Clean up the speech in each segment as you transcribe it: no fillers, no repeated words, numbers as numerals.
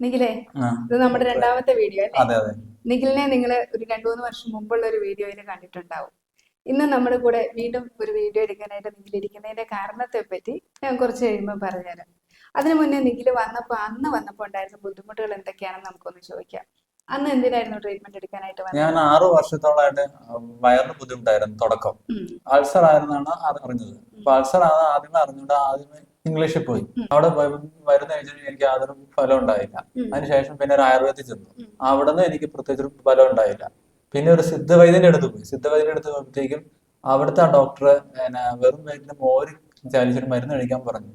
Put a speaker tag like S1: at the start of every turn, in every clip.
S1: നിഖിലേ,
S2: ആ,
S1: ഇത് നമ്മുടെ രണ്ടാമത്തെ വീഡിയോ അല്ലേ?
S2: അതെ അതെ.
S1: നിഖിലിനെ നിങ്ങൾ ഒരു 2-3 വർഷം മുമ്പുള്ള ഒരു വീഡിയോയിൽ കണ്ടിട്ടുണ്ടാവും. ഇന്ന് നമ്മുടെ കൂടെ വീണ്ടും ഒരു വീഡിയോ എടുക്കാനായിട്ട് നിഖിൽ ഇരിക്കുന്നതിന്റെ കാരണത്തെ പറ്റി ഞാൻ കുറച്ച് കഴിയുമ്പോൾ പറഞ്ഞുതരാം. അതിനു മുന്നേ നിഖിൽ അന്ന് വന്നപ്പോൾ ഉണ്ടായിരുന്ന ബുദ്ധിമുട്ടുകൾ എന്തൊക്കെയാണെന്ന് നമുക്കൊന്ന് ചോദിക്കാം. അന്ന് എന്തിനായിരുന്നു ട്രീറ്റ്മെന്റ് എടുക്കാനായിട്ട്
S2: ഞാൻ
S1: വന്നത്?
S2: 6 വർഷത്തോളായിട്ട് വയറിന് ബുദ്ധിമുട്ടായിരുന്നു തുടക്കം.
S1: ഉം,
S2: അൾസർ ആയിരുന്നാണ് അത് അറിഞ്ഞത്.
S1: ഉം,
S2: അപ്പൊ അൾസർ ആദ്യമേ അറിഞ്ഞിട്ട് ആദ്യമേ ഇംഗ്ലീഷിൽ പോയി.
S1: ഉം,
S2: അവിടെ മരുന്ന് കഴിച്ചിട്ട് എനിക്ക് യാതൊരു ഫലം ഉണ്ടായില്ല.
S1: ഉം,
S2: അതിനുശേഷം പിന്നെ ഒരു ആയുർവേദത്തിൽ ചെന്നു.
S1: ഉം,
S2: അവിടെ നിന്ന് എനിക്ക് പ്രത്യേകിച്ച് ഒരു ഫലം ഉണ്ടായില്ല. പിന്നെ ഒരു സിദ്ധവൈദ്യന്റെ അടുത്ത് പോയി. സിദ്ധവൈദ്യന്റെ അടുത്ത് പോയപ്പോഴത്തേക്കും അവിടുത്തെ ആ ഡോക്ടർ വെറും വയറ്റിന് മോര് ചാലിച്ചിട്ട് മരുന്ന് കഴിക്കാൻ പറഞ്ഞു.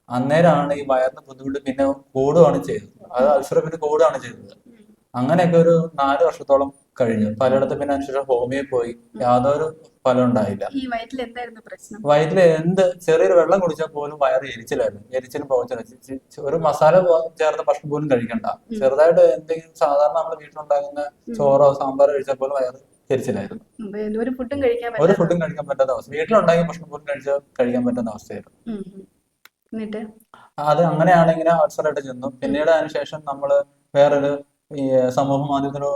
S2: അന്നേരമാണ് ഈ വയറിന് ബുദ്ധിമുട്ട് പിന്നെ കൂടുകയാണ് ചെയ്തത്. അത്
S1: ഉം,
S2: അൾസർ പിന്നെ കൂടുകയാണ് ചെയ്തത്.
S1: ഉം,
S2: അങ്ങനെയൊക്കെ ഒരു 4 വർഷത്തോളം കഴിഞ്ഞു. പലയിടത്തും പിന്നെ അതിനുശേഷം ഹോമിയോ പോയി.
S1: ഉം.
S2: യാതൊരു ഫലം ഉണ്ടായില്ല.
S1: ഈ വയറ്റിൽ എന്തായിരുന്നു പ്രശ്നം?
S2: വയറ്റില് ചെറിയൊരു വെള്ളം കുടിച്ചാൽ പോലും വയറ് എരിച്ചിലായിരുന്നു. എരിച്ചിലും പോകച്ചിലും ഒരു മസാല ചേർത്ത ഭക്ഷണം പോലും കഴിക്കണ്ട.
S1: ഉം,
S2: ചെറുതായിട്ട് എന്തെങ്കിലും സാധാരണ നമ്മുടെ വീട്ടിലുണ്ടാകുന്ന
S1: ഉം,
S2: ചോറോ സാമ്പാറോ കഴിച്ചാൽ പോലും വയറ് എരിച്ചിലായിരുന്നു.
S1: ഒരു ഫുഡും കഴിക്കാൻ
S2: ഒരു
S1: പറ്റാത്ത
S2: ഫുഡും കഴിക്കാൻ പറ്റാത്ത അവസ്ഥ. വീട്ടിലുണ്ടാക്കിയ ഭക്ഷണം പോലും കഴിക്കാൻ പറ്റുന്ന അവസ്ഥയായിരുന്നു.
S1: ഉം, ഉം. എന്നിട്ട്
S2: അത് അങ്ങനെയാണ് ഇങ്ങനെ അൾസറായിട്ട് ചെന്നു.
S1: ഉം,
S2: പിന്നീട് അതിനുശേഷം നമ്മള് വേറൊരു ഈ സമൂഹ മാധ്യമത്തിലോ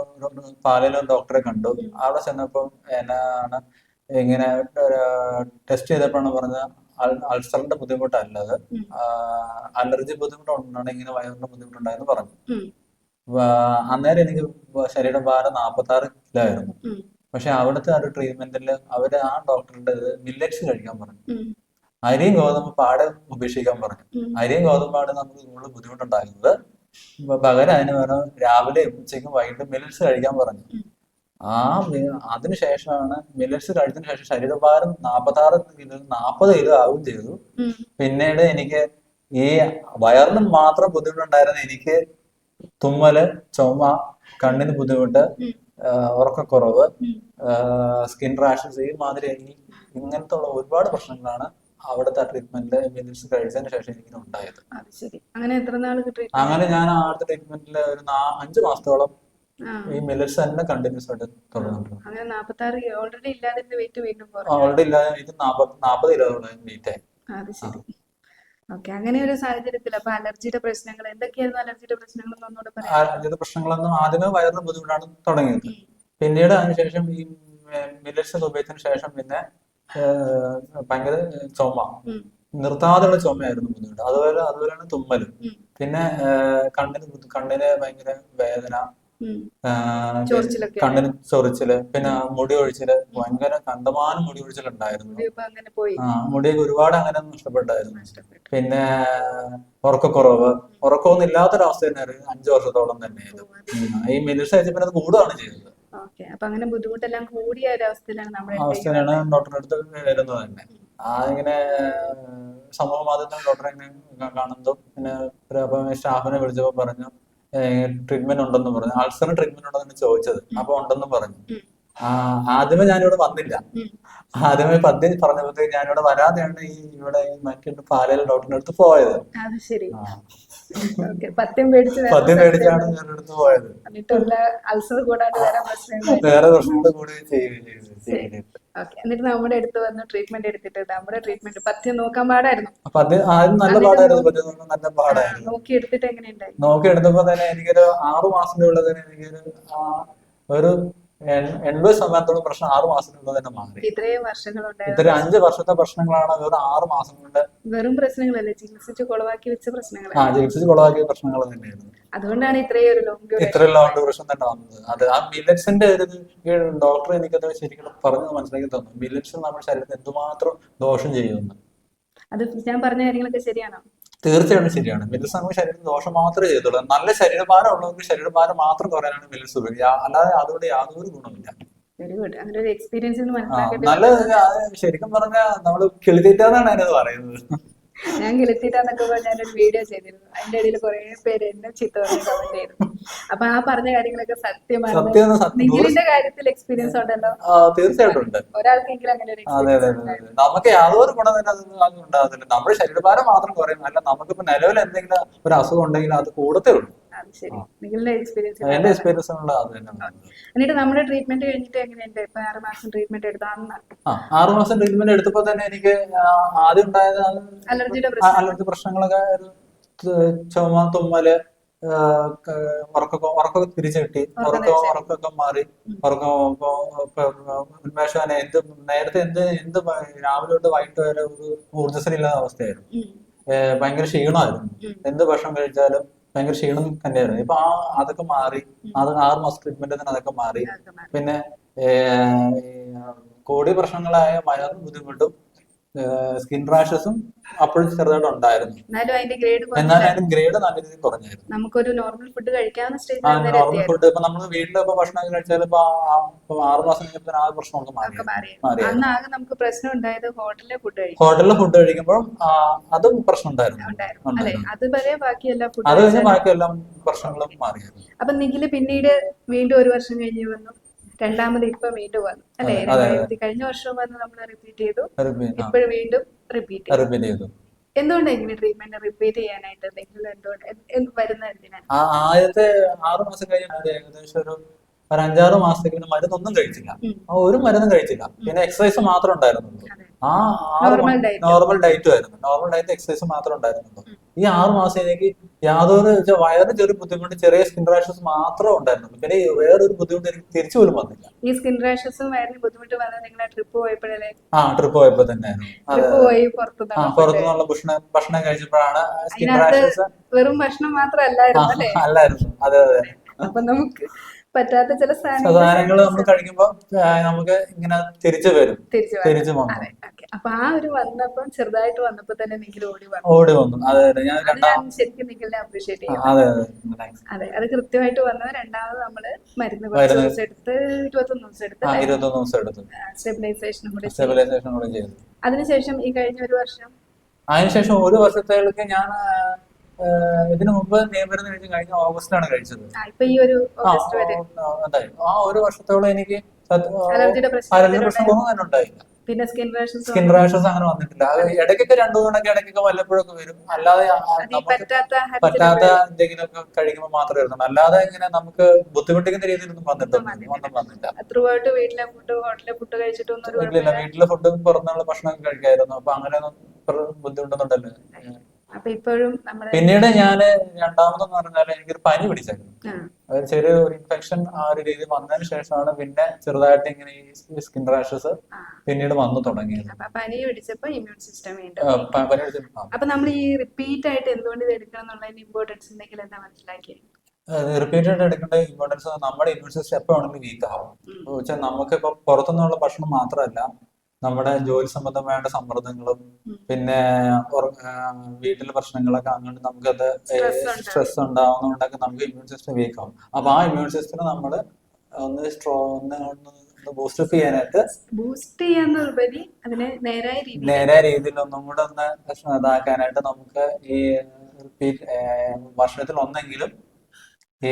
S2: പാലയിലോ ഡോക്ടറെ കണ്ടു.
S1: ഉം,
S2: അവിടെ ചെന്നപ്പോൾ എന്നാണ് ഇങ്ങനെ ടെസ്റ്റ് ചെയ്തപ്പോഴാണ് പറഞ്ഞത് അൾസറിന്റെ ബുദ്ധിമുട്ടല്ലത്,
S1: ഉം,
S2: അലർജി ബുദ്ധിമുട്ടുകൊണ്ടാണ് ഇങ്ങനെ വയറിന്റെ ബുദ്ധിമുട്ടുണ്ടായെന്ന് പറഞ്ഞു.
S1: ഉം,
S2: അന്നേരം എനിക്ക് ശരീരഭാരം 46 കിലോ ആയിരുന്നു.
S1: ഉം,
S2: പക്ഷെ അവിടുത്തെ ആ ഒരു ട്രീറ്റ്മെന്റിൽ അവര് ആ ഡോക്ടറുടെ മില്ലറ്റ്സ് കഴിക്കാൻ പറഞ്ഞു.
S1: ഉം,
S2: അരിയും ഗോതമ്പ് പാടെ ഉപേക്ഷിക്കാൻ പറഞ്ഞു.
S1: ഉം,
S2: അരിയും ഗോതമ്പാണ് നമുക്ക് കൂടുതൽ ബുദ്ധിമുട്ടുണ്ടാകുന്നത്. പകരം അതിന് വേണം രാവിലെ ഉച്ചയ്ക്കും വൈകിട്ടും മില്ലറ്റ്സ് കഴിക്കാൻ പറഞ്ഞു.
S1: ഉം,
S2: അതിനുശേഷമാണ് മില്ലറ്റ്സ് കഴിച്ചതിന് ശേഷം ശരീരഭാരം 46 കിലോ 40 കിലോ ആവുകയും ചെയ്തു.
S1: ഉം,
S2: പിന്നീട് എനിക്ക് ഈ വയറിന് മാത്രം ബുദ്ധിമുട്ടുണ്ടായിരുന്ന എനിക്ക് തുമ്മല്, ചുമ, കണ്ണിന് ബുദ്ധിമുട്ട്,
S1: ഉം,
S2: ഉറക്കക്കുറവ്,
S1: ഉം.
S2: സ്കിൻ റാഷസ്, ഈ മാതിരി ഇങ്ങനത്തെ ഉള്ള ഒരുപാട് പ്രശ്നങ്ങളാണ് അവിടുത്തെ ട്രീറ്റ്മെന്റ് മില്ലറ്റ്സ് കഴിച്ചതിന് ശേഷം എനിക്ക് ഉണ്ടായത്.
S1: അത് ശരി. അങ്ങനെ എത്ര നാൾ ട്രീറ്റ്മെന്റ്
S2: അങ്ങനെ
S1: എടുത്തു?
S2: ഞാൻ ആദ്യത്തെ ട്രീറ്റ്മെന്റിൽ ഒരു 5 മാസത്തോളം
S1: ആ,
S2: ഈ മില്ലറ്റ്സ് തന്നെ കണ്ടിന്യൂസ് ആയിട്ട് തുടർന്നിട്ടുണ്ട്.
S1: അങ്ങനെ 46 ഓൾറെഡി ഇല്ലാതിരുന്ന വെയിറ്റ് വീണ്ടും കുറഞ്ഞു.
S2: ഓൾറെഡി ഇല്ലാതെ ഇത് 40 കിലോയോളം വെയിറ്റ് ആയി.
S1: അത്
S2: ആ.
S1: ശരി. ഓക്കെ, അങ്ങനെ ഒരു സാഹചര്യത്തിൽ അപ്പൊ അലർജിയുടെ പ്രശ്നങ്ങൾ എന്തൊക്കെയായിരുന്നു? അലർജിയുടെ പ്രശ്നങ്ങൾ ഒന്നുകൂടെ പറയാമോ?
S2: അങ്ങനത്തെ പ്രശ്നങ്ങളൊന്നും ആദ്യമേ വയറിന് ബുദ്ധിമുട്ടാണ് തുടങ്ങിയത്.
S1: ഉം,
S2: പിന്നീട് അതിനുശേഷം ഈ മില്ലറ്റ്സ് ഉപയോഗിച്ചതിന് ശേഷം പിന്നെ ഭയങ്കര ചുമ,
S1: ഉം,
S2: നിർത്താതെയുള്ള ചുമയായിരുന്നു ബുദ്ധിമുട്ട്. അതുപോലെയാണ് തുമ്മലും.
S1: ഉം,
S2: പിന്നെ കണ്ണിന് ഭയങ്കര വേദന,
S1: ഉം.
S2: പിന്നെ
S1: ചൊറിച്ചിലൊക്കെ
S2: കണ്ണിന്
S1: ഉണ്ടായിരുന്നു.
S2: ചൊറിച്ചില്, പിന്നെ
S1: ഉം,
S2: മുടി ഒഴിച്ചില്,
S1: ഉം.
S2: ഭയങ്കര കണ്ടമാനം മുടി ഒഴിച്ചിലുണ്ടായിരുന്നു.
S1: മുടി ഇപ്പൊ അങ്ങനെ പോയി
S2: മുടിയൊക്കെ ഒരുപാട് അങ്ങനെ നഷ്ടപ്പെട്ടായിരുന്നു.
S1: നഷ്ടപ്പെട്ടു.
S2: പിന്നെ ഉറക്കക്കുറവ്,
S1: ഉം.
S2: ഉറക്കമൊന്നും ഇല്ലാത്തൊരവസ്ഥ തന്നെയായിരുന്നു 5 വർഷത്തോളം
S1: ഓ,
S2: തന്നെയായിരുന്നു.
S1: അത് ശരി.
S2: ഈ മെഡിസിൻ കഴിച്ചപ്പോൾ അത് കൂടുകയാണ് ചെയ്തത്.
S1: ഓക്കെ, അപ്പൊ അങ്ങനെ ബുദ്ധിമുട്ടെല്ലാം കൂടിയ ഒരു അവസ്ഥയിലാണ് നമ്മുടെ അടുത്തേക്ക്
S2: അവസ്ഥയാണ്
S1: വന്നത്.
S2: ഡോക്ടറുടെ അടുത്ത് വരുന്നത് തന്നെ.
S1: ഉം,
S2: ഇങ്ങനെ സമൂഹ മാധ്യമത്തിൽ ഡോക്ടറെ ഇങ്ങനെ കാണുന്നതും പിന്നെ അപ്പൊ സ്റ്റാഫിനെ വിളിച്ചപ്പോൾ പറഞ്ഞു ട്രീറ്റ്മെന്റ് ഉണ്ടെന്ന് പറഞ്ഞു. അൾസറിന് ട്രീറ്റ്മെന്റ് ഉണ്ടെന്ന് ചോദിച്ചത്.
S1: ഉം,
S2: അപ്പൊ ഉണ്ടെന്നും പറഞ്ഞു.
S1: ഉം,
S2: ആദ്യമേ ഞാനിവിടെ വന്നില്ല.
S1: ഉം.
S2: ആദ്യമേ പദ്യം പറഞ്ഞപ്പോഴത്തേക്ക് ഞാനിവിടെ വരാതെയാണ് ഈ മറ്റേ പാലയിലെ ഡോക്ടറിന്റെ അടുത്ത് പോയത്.
S1: അത് ശരി.
S2: ആ.
S1: ഓക്കെ, പത്യം പേടിച്ച് വേറെ
S2: പദ്യം
S1: സ്ഥലത്തേക്ക്
S2: മേടിച്ചാണ് ഞാൻ അടുത്ത് പോയത്.
S1: എന്നിട്ടുള്ള അൾസർ കൂടാണ്ട് വേറെ പ്രശ്നങ്ങളായിട്ട്
S2: വേറെ
S1: വന്നു.
S2: പ്രശ്നങ്ങൾ കൂടി
S1: ശരി.
S2: ചെയ്തിട്ട്.
S1: ഓക്കെ, എന്നിട്ട് നമ്മുടെ അടുത്ത് വന്ന് ട്രീറ്റ്മെന്റ് എടുത്തിട്ട് നമ്മുടെ ട്രീറ്റ്മെന്റ് പത്യം നോക്കാൻ പാടായിരുന്നു.
S2: അപ്പൊ അത് ആദ്യം നല്ല
S1: എന്നിട്ട്
S2: പാടായിരുന്നു. പദ്യം നോക്കാൻ നല്ല പാടായിരുന്നു.
S1: നോക്കി എടുത്തിട്ട് എങ്ങനെയുണ്ടായി?
S2: നോക്കി എടുത്തപ്പോ തന്നെ എനിക്കൊരു 6 മാസത്തിനുള്ളിൽ തന്നെ എനിക്കൊരു ഒരു 80% പ്രശ്നം 6 മാസത്തിനുള്ളിൽ തന്നെ മാറി.
S1: ഇത്രയും വർഷങ്ങളുണ്ടായിരുന്ന
S2: ഇത്ര
S1: പ്രശ്നം
S2: 5 വർഷത്തെ പ്രശ്നങ്ങളാണ് വെറും 6 മാസം കൊണ്ട്
S1: വെറും പ്രശ്നങ്ങളല്ലേ, ചികിത്സിച്ച് കുളവാക്കി വെച്ച പ്രശ്നങ്ങളല്ലേ?
S2: ചികിത്സിച്ച് കുളവാക്കിയ പ്രശ്നങ്ങൾ തന്നെയായിരുന്നു.
S1: അതുകൊണ്ടാണ് ഇത്രയും ഒരു ലോങ്
S2: ഇത്ര
S1: ഡ്യൂറേഷൻ
S2: ലോങ്
S1: പോയത്.
S2: ഡ്യൂറേഷൻ തന്നെ വന്നത്. അത് ആ മില്ലറ്റ്സിന്റെ ഒരു ഡോക്ടർ എനിക്കത് ശരിക്കും പറഞ്ഞു മനസ്സിലാക്കി തന്നു. മില്ലറ്റ്സ് നമ്മുടെ ശരീരത്തിന് എന്തുമാത്രം ദോഷം ചെയ്യുമെന്ന്.
S1: അത് ഞാൻ പറഞ്ഞ കാര്യങ്ങളൊക്കെ ശരിയാണോ?
S2: തീർച്ചയായിട്ടും ശരിയാണ്. മില്ലറ്റ്സ് നമ്മുടെ ശരീരത്തിന് ദോഷം മാത്രമേ ചെയ്യത്തുള്ളൂ. നല്ല ശരീരഭാരം ഉള്ളവർക്ക് ശരീരഭാരം മാത്രം കുറയാനാണ് മില്ലറ്റ്സ് ഉപയോഗിക്കുക. അല്ലാതെ അതുകൊണ്ട് യാതൊരു ഗുണമില്ല.
S1: Very good. അങ്ങനെ ഒരു എക്സ്പീരിയൻസ് മനസ്സിലാക്കേണ്ടി
S2: നല്ല
S1: വന്നത്.
S2: ശരിക്കും പറഞ്ഞാൽ നമ്മള് കിളിതീറ്റാന്നാണ് അതിനത് പറയുന്നത്.
S1: ഞാൻ കിളിത്തീറ്റാന്നൊക്കെ ഞാനൊരു വീഡിയോ ചെയ്തിരുന്നു. അതിന്റെ ഇടയിൽ കുറെ പേര് എന്നെ ചീത്ത പറഞ്ഞ് കമന്റ് ചെയ്തു. അപ്പൊ ആ പറഞ്ഞ കാര്യങ്ങളൊക്കെ സത്യമാണെന്ന്
S2: സത്യം
S1: നിഖിലിന്റെ കാര്യത്തിൽ എക്സ്പീരിയൻസ് ഉണ്ടല്ലോ.
S2: തീർച്ചയായിട്ടും ഉണ്ട്.
S1: ഒരാൾക്കെങ്കിലും അങ്ങനെ ഒരു
S2: അതെ അതെ
S1: എക്സ്പീരിയൻസ്
S2: അതെ അതെ.
S1: ഉണ്ടായിരുന്നു.
S2: നമുക്ക് യാതൊരു ഗുണം തന്നെ അതൊന്നും ഉണ്ടാകത്തില്ല. നമ്മുടെ ശരീരഭാരം മാത്രം കുറയും. അല്ല നമുക്കിപ്പോ നിലവിൽ എന്തെങ്കിലും ഒരു അസുഖം ഉണ്ടെങ്കിൽ അത് കൂടത്തേ ഉള്ളൂ.
S1: അത് ശരി. നിഖിലിന്റെ എക്സ്പീരിയൻസ്
S2: എന്റെ
S1: അതാണ്.
S2: എക്സ്പീരിയൻസ് ഉള്ള അത് തന്നെ.
S1: എന്നിട്ട് നമ്മുടെ ട്രീറ്റ്മെന്റ് കഴിഞ്ഞിട്ട് എങ്ങനെയുണ്ട്? ഇപ്പൊ 6 മാസം ട്രീറ്റ്മെന്റ് എടുത്ത അന്ന്
S2: 6 മാസം ട്രീറ്റ്മെന്റ് എടുത്തപ്പോ തന്നെ എനിക്ക് ആദ്യം ഉണ്ടായത്
S1: അലർജിയുടെ പ്രശ്നം
S2: അലർജി പ്രശ്നങ്ങളൊക്കെ ചുമ, തുമ്മല്, ഉറക്കമൊക്കെ തിരിച്ചു കിട്ടി, ഉറക്കമൊക്കെ മാറി, ഉറക്കം ഉന്മേഷം തന്നെ. നേരത്തെ എന്ത് രാവിലെ തൊട്ട് വൈകിട്ട് വരെ ഒരു ഊർജ്ജസ്വലില്ലാത്ത അവസ്ഥയായിരുന്നു. ഭയങ്കര ക്ഷീണമായിരുന്നു. എന്ത് ഭക്ഷണം കഴിച്ചാലും ഭയങ്കര ക്ഷീണം തന്നെയായിരുന്നു. ഇപ്പൊ അതൊക്കെ മാറി. അത് 6 മാസം ട്രീറ്റ്മെന്റ് തന്നെ അതൊക്കെ മാറി. പിന്നെ കോടി പ്രശ്നങ്ങളായ വയറും ബുദ്ധിമുട്ടും സ്കിൻ റാഷസും അപ്പോഴും ചെറുതായിട്ട് ഉണ്ടായിരുന്നു. എന്നാലും അതിന്റെ ഗ്രേഡ് നല്ല രീതിയിൽ കുറഞ്ഞായിരുന്നു.
S1: നമുക്കൊരു നോർമൽ ഫുഡ് കഴിക്കാവുന്ന
S2: നോർമൽ ഫുഡ് ഇപ്പൊ നമ്മൾ വീട്ടിലിപ്പോ ഭക്ഷണം കഴിച്ചാൽ ഇപ്പൊ 6 മാസം കഴിഞ്ഞപ്പോൾ ആ പ്രശ്നമൊക്കെ മാറിയായിരുന്നു.
S1: നമുക്ക് പ്രശ്നം ഉണ്ടായത് ഹോട്ടലിലെ
S2: ഫുഡ് കഴിക്കുമ്പോൾ അതും പ്രശ്നം ഉണ്ടായിരുന്നു.
S1: അതുവരെ ബാക്കി എല്ലാ
S2: അത് കഴിഞ്ഞ് ബാക്കി എല്ലാം പ്രശ്നങ്ങളും മാറിയായിരുന്നു.
S1: അപ്പൊ നിഖില് പിന്നീട് വീണ്ടും ഒരു വർഷം കഴിഞ്ഞ് വന്നു, രണ്ടാമത് ഇപ്പൊ വീണ്ടും വന്നു അല്ലെ? കഴിഞ്ഞ വർഷം വന്ന് നമ്മൾ റിപ്പീറ്റ് ചെയ്തു, ഇപ്പോഴും വീണ്ടും റിപ്പീറ്റ് ചെയ്തു. എന്തുകൊണ്ടാണ് ഇങ്ങനെ ട്രീറ്റ്മെന്റ് റിപ്പീറ്റ് ചെയ്യാനായിട്ട് വരുന്നത്? എന്തിനാണ്?
S2: ആദ്യത്തെ 6 മാസം കഴിഞ്ഞ ഏകദേശം ഒരു 5-6 മാസത്തേക്ക് പിന്നെ മരുന്നൊന്നും കഴിച്ചില്ല. ഒരു മരുന്നും കഴിച്ചില്ല. പിന്നെ എക്സസൈസ് മാത്രം ഉണ്ടായിരുന്നുള്ളൂ. നോർമൽ ഡയറ്റും ആയിരുന്നു. നോർമൽ ഡയറ്റ് എക്സസൈസ് മാത്രം ഉണ്ടായിരുന്നുള്ളൂ. ഈ 6 മാസം എനിക്ക് യാതൊരു വയറിന് ചെറിയ ബുദ്ധിമുട്ട്, ചെറിയ സ്കിൻ റാഷസ് മാത്രമേ ഉണ്ടായിരുന്നുള്ളൂ. പിന്നെ വേറൊരു ബുദ്ധിമുട്ട് എനിക്ക് തിരിച്ചു പോലും വന്നില്ല.
S1: ഈ സ്കിൻ റാഷസും വയറിന് ബുദ്ധിമുട്ട് വന്നത് നിങ്ങളെ ട്രിപ്പ് പോയപ്പോഴല്ലേ?
S2: ട്രിപ്പ് പോയപ്പോ തന്നെയായിരുന്നു. പുറത്തുനിന്നുള്ള ഭക്ഷണം കഴിച്ചപ്പോഴാണ് സ്കിൻ റാഷസ്.
S1: വെറും ഭക്ഷണം മാത്രമല്ലായിരുന്നു
S2: അല്ലായിരുന്നു. അതെ.
S1: അപ്പൊ നമുക്ക് പറ്റാത്ത ചില
S2: സാധനങ്ങൾ നമ്മൾ കഴിക്കുമ്പോ നമുക്ക് ഇങ്ങനെ തിരിച്ചു വരും.
S1: അപ്പൊ ആ ഒരു വന്നപ്പോ ചെറുതായിട്ട് വന്നപ്പോ തന്നെ നിഖിൽ
S2: ഓടി വന്നു. അതെ.
S1: ഞാൻ ശരിക്കും നിഖിലിനെ അപ്രീഷിയേറ്റ് ചെയ്യും. അതെ, അത് കൃത്യമായിട്ട് വന്നത്. രണ്ടാമത് നമ്മള് മരുന്ന് കുറച്ച് ദിവസം എടുത്ത് 21 ദിവസം എടുത്ത് സ്റ്റെബിലൈസേഷനും കൂടെ ചെയ്തു. അതിനുശേഷം ഈ കഴിഞ്ഞ ഒരു വർഷം,
S2: അതിനുശേഷം ഒരു വർഷത്തേക്ക് ഞാൻ ഇതിനു മുമ്പ് നിയമമരുന്ന് കഴിച്ച് കഴിഞ്ഞ ഓഗസ്റ്റിലാണ് കഴിച്ചത്. ആ ഒരു വർഷത്തോളം എനിക്ക് അലർജിയുടെ പ്രശ്നമൊന്നും തന്നെ ഉണ്ടായില്ല.
S1: പിന്നെ സ്കിൻ
S2: റാഷസ് അങ്ങനെ വന്നിട്ടില്ല. അത് ഇടയ്ക്കൊക്കെ 2 തവണയൊക്കെ ഇടയ്ക്കൊക്കെ വല്ലപ്പോഴൊക്കെ വരും. അല്ലാതെ പറ്റാത്ത എന്തെങ്കിലുമൊക്കെ കഴിക്കുമ്പോൾ മാത്രമേ വരുന്നുള്ളൂ. അല്ലാതെ ഇങ്ങനെ നമുക്ക് ബുദ്ധിമുട്ടിക്കുന്ന രീതിയിലൊന്നും വന്നിട്ടില്ല. ഇല്ല, വീട്ടിലെ ഫുഡും പുറത്തുനിന്നുള്ള ഭക്ഷണം കഴിക്കായിരുന്നു. അപ്പൊ അങ്ങനെയൊന്നും ബുദ്ധിമുട്ടൊന്നുണ്ടല്ലോ. പിന്നീട് ഞാന് രണ്ടാമതെന്ന് പറഞ്ഞാൽ എനിക്കൊരു പനി പിടിച്ചായിരുന്നു. ചെറിയൊരു ഇൻഫെക്ഷൻ ആ ഒരു രീതി വന്നതിന് ശേഷമാണ് പിന്നെ ചെറുതായിട്ട് ഇങ്ങനെ ഈ സ്കിൻ റാഷസ് പിന്നീട് വന്നു തുടങ്ങിയത്.
S1: പനി പിടിച്ചപ്പോ ഇമ്മ്യൂൺ സിസ്റ്റം അപ്പൊ നമ്മൾ ഈ റിപ്പീറ്റ് ആയിട്ട് എന്തുകൊണ്ട് ഇത് എടുക്കണം എന്നുള്ളതിന് ഇമ്പോർട്ടൻസ് ഉണ്ടെങ്കിൽ എന്താ മനസ്സിലാക്കിയത്?
S2: റിപ്പീറ്റ് ആയിട്ട് എടുക്കേണ്ട ഇമ്പോർട്ടൻസ്, നമ്മുടെ ഇമ്മ്യൂൺ സിസ്റ്റം എപ്പോഴാണെങ്കിലും വീക്ക് ആവും. വെച്ചാൽ നമുക്കിപ്പോ പുറത്തുനിന്നുള്ള ഭക്ഷണം മാത്രമല്ല, നമ്മുടെ ജോലി സംബന്ധമായ സമ്മർദ്ദങ്ങളും പിന്നെ വീട്ടിലെ പ്രശ്നങ്ങളൊക്കെ അങ്ങനെ നമുക്കത് സ്ട്രെസ് ഉണ്ടാവുന്നതുകൊണ്ടൊക്കെ നമുക്ക് ഇമ്മ്യൂൺ സിസ്റ്റം വീക്ക് ആവും. അപ്പൊ ആ ഇമ്മ്യൂൺ സിസ്റ്റം നമ്മൾ ബൂസ്റ്റ് ചെയ്യാനായിട്ട്, നേരായ രീതിയിൽ ഒന്നും കൂടെ ഒന്ന് ഇതാക്കാനായിട്ട് നമുക്ക് ഈ വർഷത്തിൽ ഒന്നെങ്കിലും ഈ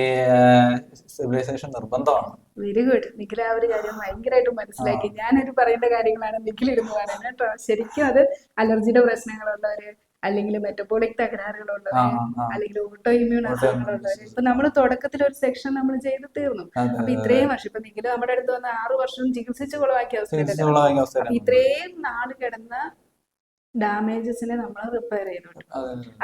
S2: സ്റ്റെബിലൈസേഷൻ നിർബന്ധമാണ്.
S1: Very good. നിഖിൽ ആ ഒരു കാര്യം ഭയങ്കരമായിട്ട് മനസ്സിലാക്കി. ഞാനൊരു പറയേണ്ട കാര്യങ്ങളാണ് നിഖിൽ ഇരുന്ന് പറയുന്നത് കേട്ടോ. ശരിക്കും അത് അലർജിയുടെ പ്രശ്നങ്ങളുള്ളവര്, അല്ലെങ്കിൽ മെറ്റബോളിക് തകരാറുകളുള്ളവര്, അല്ലെങ്കിൽ ഓട്ടോ ഇമ്മ്യൂൺ അസുഖങ്ങളുള്ളവര്, ഇപ്പൊ നമ്മൾ തുടക്കത്തിൽ ഒരു സെക്ഷൻ നമ്മൾ ചെയ്ത് തീർന്നു. അപ്പൊ ഇത്രയും വർഷം ഇപ്പൊ നിഖിൽ നമ്മുടെ അടുത്ത് വന്ന് 6 വർഷം ചികിത്സിച്ച് കൊളവാക്കിയ അവസ്ഥ, ഇത്രയും നാട് കിടന്ന ഡാമേജസിനെ നമ്മൾ റിപ്പയർ ചെയ്തിട്ടുണ്ട്.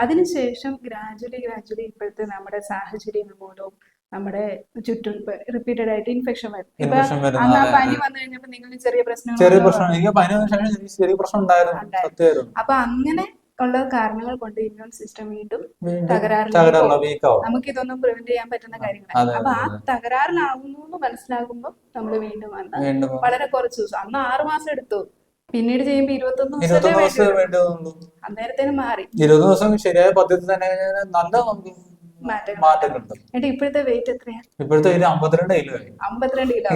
S1: അതിനുശേഷം ഗ്രാജുവലി ഇപ്പോഴത്തെ നമ്മുടെ സാഹചര്യങ്ങൾ മൂലവും നമ്മുടെ ചുറ്റും റിപ്പീറ്റഡ് ആയിട്ട് ഇൻഫെക്ഷൻ വരും. പനി വന്നു കഴിഞ്ഞപ്പോ നിങ്ങൾ ചെറിയ പ്രശ്നം, അപ്പൊ അങ്ങനെ ഉള്ള കാരണങ്ങൾ കൊണ്ട് ഇമ്മ്യൂൺ സിസ്റ്റം വീണ്ടും തകരാറിലാവും. നമുക്ക് ഇതൊന്നും പ്രിവെന്റ് ചെയ്യാൻ പറ്റുന്ന കാര്യങ്ങളാണ്. അപ്പൊ ആ തകരാറിലാവുന്നു എന്ന് മനസ്സിലാകുമ്പോൾ നമ്മൾ വീണ്ടും വന്ന് വളരെ കുറച്ച് ദിവസം, അന്ന് 6 മാസം എടുത്തു, പിന്നീട് ചെയ്യുമ്പോ 21 ദിവസം അന്നേരത്തേനും മാറി.
S2: 20 ദിവസം ശരിയായ പദ്ധതി തന്നെ നല്ല മാറ്റങ്ങളുണ്ട്.
S1: ഇപ്പോഴത്തെ വെയിറ്റ് എത്രയാ?
S2: ഇപ്പോഴത്തെ 52 കിലോ ആയി.
S1: 52 കിലോ,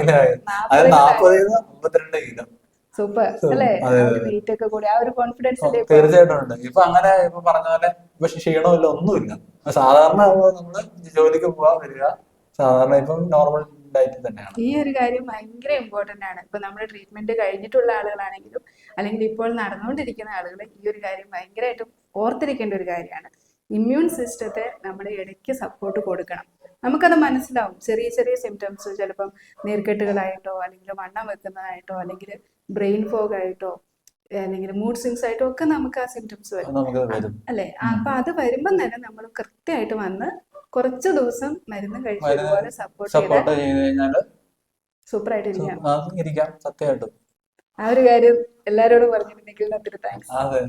S2: 40-52 കിലോ.
S1: സൂപ്പർ അല്ലേ? വെയിറ്റ് ഒക്കെ കൂടി ആ ഒരു കോൺഫിഡൻസ്
S2: തീർച്ചയായിട്ടും ഉണ്ട്. ഇപ്പൊ അങ്ങനെ ഇപ്പൊ പറഞ്ഞ പോലെ പക്ഷെ ക്ഷീണമില്ല, ഒന്നുമില്ല. സാധാരണ നമ്മള് ജോലിക്ക് പോവാൻ വരിക, സാധാരണ ഇപ്പം നോർമൽ ഡയറ്റ് തന്നെയാണ്.
S1: ഈ ഒരു കാര്യം ഭയങ്കര ഇമ്പോർട്ടന്റ് ആണ്. ഇപ്പൊ നമ്മുടെ ട്രീറ്റ്മെന്റ് കഴിഞ്ഞിട്ടുള്ള ആളുകളാണെങ്കിലും അല്ലെങ്കിൽ ഇപ്പോൾ നടന്നുകൊണ്ടിരിക്കുന്ന ആളുകൾ ഈ ഒരു കാര്യം ഭയങ്കരമായിട്ടും ഓർത്തിരിക്കേണ്ട ഒരു കാര്യമാണ്. ഇമ്മ്യൂൺ സിസ്റ്റത്തെ നമ്മൾ ഇടയ്ക്ക് സപ്പോർട്ട് കൊടുക്കണം. നമുക്കത് മനസ്സിലാവും. ചെറിയ ചെറിയ സിംറ്റംസ്, ചിലപ്പം നീർക്കെട്ടുകളായിട്ടോ അല്ലെങ്കിൽ വണ്ണം വെക്കുന്നതായിട്ടോ അല്ലെങ്കിൽ ബ്രെയിൻ ഫോഗ് ആയിട്ടോ അല്ലെങ്കിൽ മൂഡ് സ്വിങ്സ് ആയിട്ടോ ഒക്കെ നമുക്ക് ആ സിംറ്റംസ് വരും അല്ലെ? അപ്പൊ അത് വരുമ്പം തന്നെ നമ്മൾ കൃത്യമായിട്ട് വന്ന് കുറച്ച് ദിവസം മരുന്ന് കഴിച്ച്
S2: മരുന്ന്
S1: ഇതുപോലെ സപ്പോർട്ട് ചെയ്താൽ
S2: സപ്പോർട്ട് ചെയ്ത് കഴിഞ്ഞാല്
S1: സൂപ്പർ ആയിട്ട് ഇരിക്കാം.
S2: ഇരിക്കാം, സത്യമായിട്ടും.
S1: ആ ഒരു കാര്യം എല്ലാരോടും പറഞ്ഞിട്ട് നിഖിലിന് ഒത്തിരി താങ്ക്സ്.
S2: അതെ.